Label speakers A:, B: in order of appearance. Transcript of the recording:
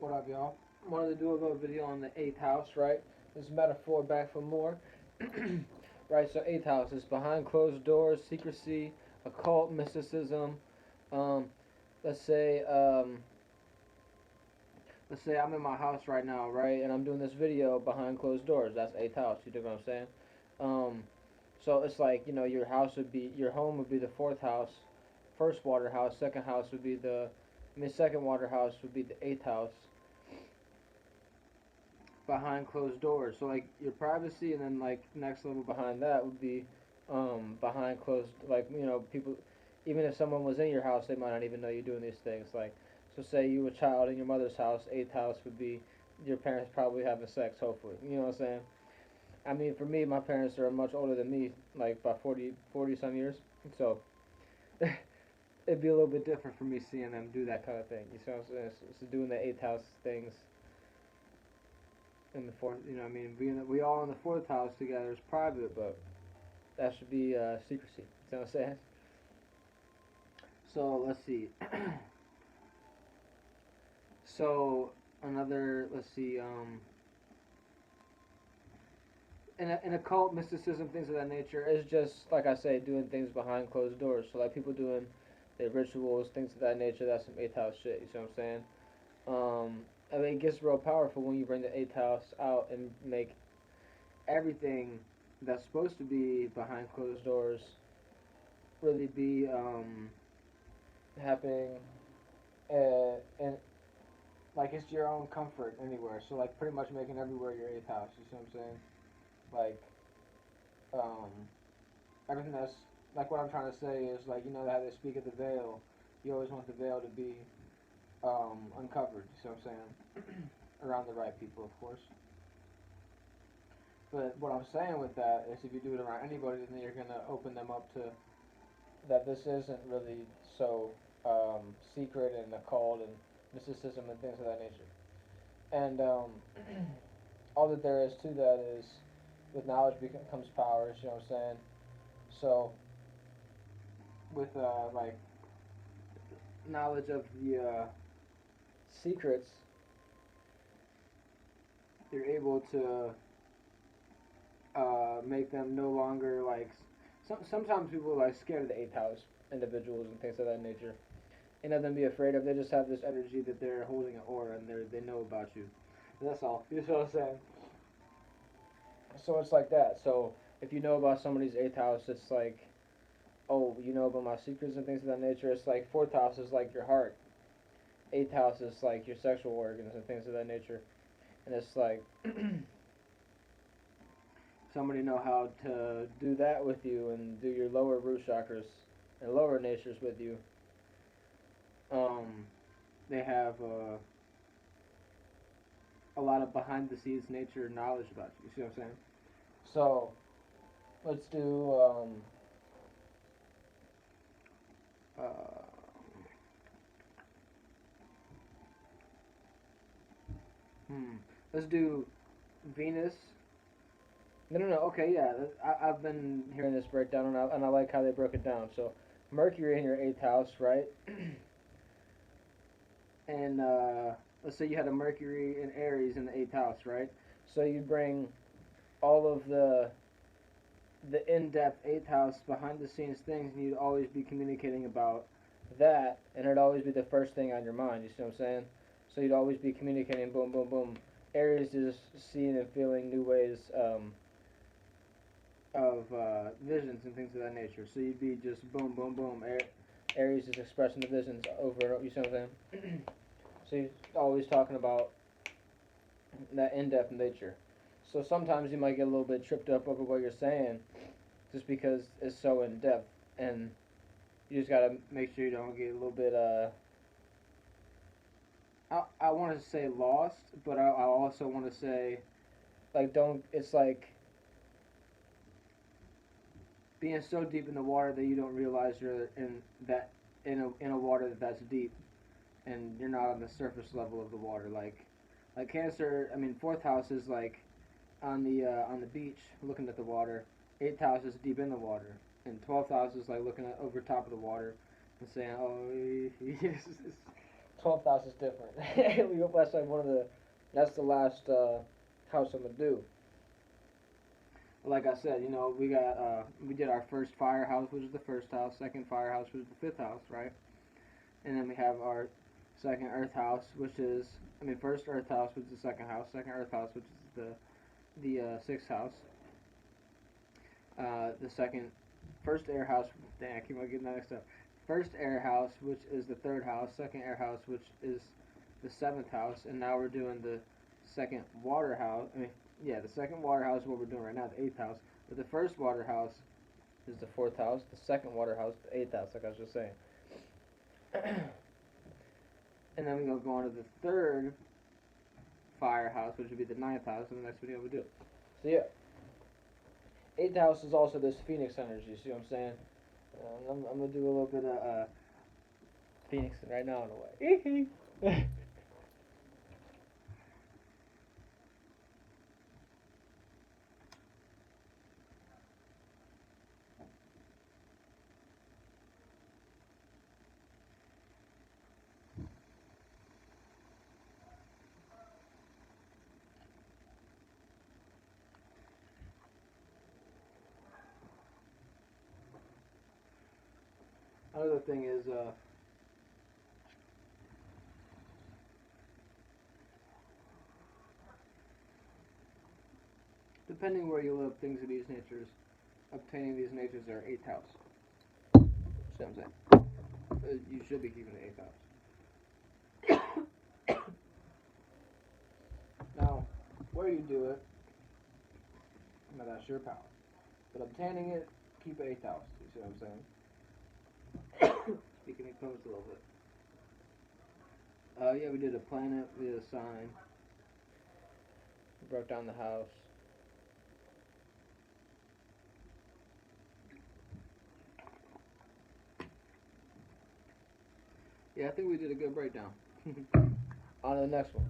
A: What up, y'all? Wanted to do a little video on the eighth house, right? This metaphor back for more. Right, so eighth house is behind closed doors, secrecy, occult, mysticism. Um, let's say, um, let's say I'm in my house right now, right, and I'm doing this video behind closed doors. That's eighth house. You dig what I'm saying? Um, so it's like your house would be your home would be the fourth house, first water house. Second house would be second water house would be the eighth house behind closed doors. So like your privacy, and then like next level behind that would be behind closed, like people. Even if someone was in your house, they might not even know you're doing these things. Like, so say you were a child in your mother's house. Eighth house would be your parents probably having sex. Hopefully, you know what I'm saying. I mean, for me, my parents are much older than me, like by 40 some years. So it'd be a little bit different for me seeing them do that kind of thing. You see what I'm saying? So doing the eighth house things in the fourth, we all in the fourth house together is private, but that should be secrecy. You know what I'm saying? So let's see. So another, let's see. In occult mysticism, things of that nature, is just like I say, doing things behind closed doors. So like people doing their rituals, things of that nature. That's some eighth house shit. You see what I'm saying? I mean, it gets real powerful when you bring the eighth house out and make everything that's supposed to be behind closed doors really be happening, and like it's your own comfort anywhere. So like pretty much making everywhere your eighth house. You see what I'm saying? Like um, everything that's like what I'm trying to say is like how they speak of the veil. You always want the veil to be uncovered. You see what I'm saying? Around the right people, of course. But what I'm saying with that is if you do it around anybody, then you're gonna open them up to that this isn't really so secret and occult and mysticism and things of that nature. And all that there is to that is with knowledge becomes power. You know what I'm saying? So with like knowledge of the secrets, you're able to make them no longer like. Sometimes people are like scared of the eighth house individuals and things of that nature. And of them be afraid of. They just have this energy that they're holding an aura and they know about you. That's all. You know what I'm saying? So it's like that. So if you know about somebody's eighth house, it's like, oh, you know about my secrets and things of that nature. It's like fourth house is like your heart. Eighth house is like your sexual organs and things of that nature. And it's like somebody know how to do that with you and do your lower root chakras and lower natures with you. Um, they have a lot of behind the scenes nature knowledge about you. You see what I'm saying? So let's do uh, hmm, let's do Venus. No, no, no. Okay, yeah. I've been hearing this breakdown, and I like how they broke it down. So Mercury in your eighth house, right? And let's say you had a Mercury in Aries in the eighth house, right? So you bring all of the in-depth eighth house behind the scenes things, and you'd always be communicating about that, and it'd always be the first thing on your mind. You see what I'm saying? So you'd always be communicating, boom, boom, boom. Aries is seeing and feeling new ways of visions and things of that nature. So you'd be just boom, boom, boom. Aries is expressing the visions over and over. You see what I'm saying? So you're always talking about that in-depth nature. So sometimes you might get a little bit tripped up over what you're saying, just because it's so in depth, and you just gotta make sure you don't get a little bit I want to say lost, but I also want to say like don't. It's like being so deep in the water that you don't realize you're in a water that's deep, and you're not on the surface level of the water. Like Cancer. I mean, fourth house is like on the beach looking at the water. Eighth house is deep in the water, and 12th house is like looking at over top of the water and saying, "Oh, yes." 12th house is different. That's like one of the. That's the last house I'm gonna do. Like I said, we did our first firehouse, which is the first house. Second firehouse, which is the fifth house, right? And then we have our second earth house, which is first earth house, which is the second house. Second earth house, which is the sixth house. The second, first air house. Dang, I keep on getting that mixed up. First air house, which is the third house. Second air house, which is the seventh house. And now we're doing the second water house. The second water house is what we're doing right now, the eighth house. But the first water house is the fourth house. The second water house, the eighth house, like I was just saying. And then we're gonna go on to the third firehouse, which would be the ninth house, in the next video we do. So yeah, eighth house is also this Phoenix energy. See what I'm saying? I'm gonna do a little bit of Phoenix right now in a way. Another thing is depending where you live, things of these natures, obtaining these natures are eighth house. See what I'm saying? You should be keeping the eighth house. Now, where you do it, that's your power. But obtaining it, keep eighth house. You see what I'm saying? Speaking in codes a little bit. Yeah, we did a planet, we did a sign. We broke down the house. Yeah, I think we did a good breakdown. On to the next one.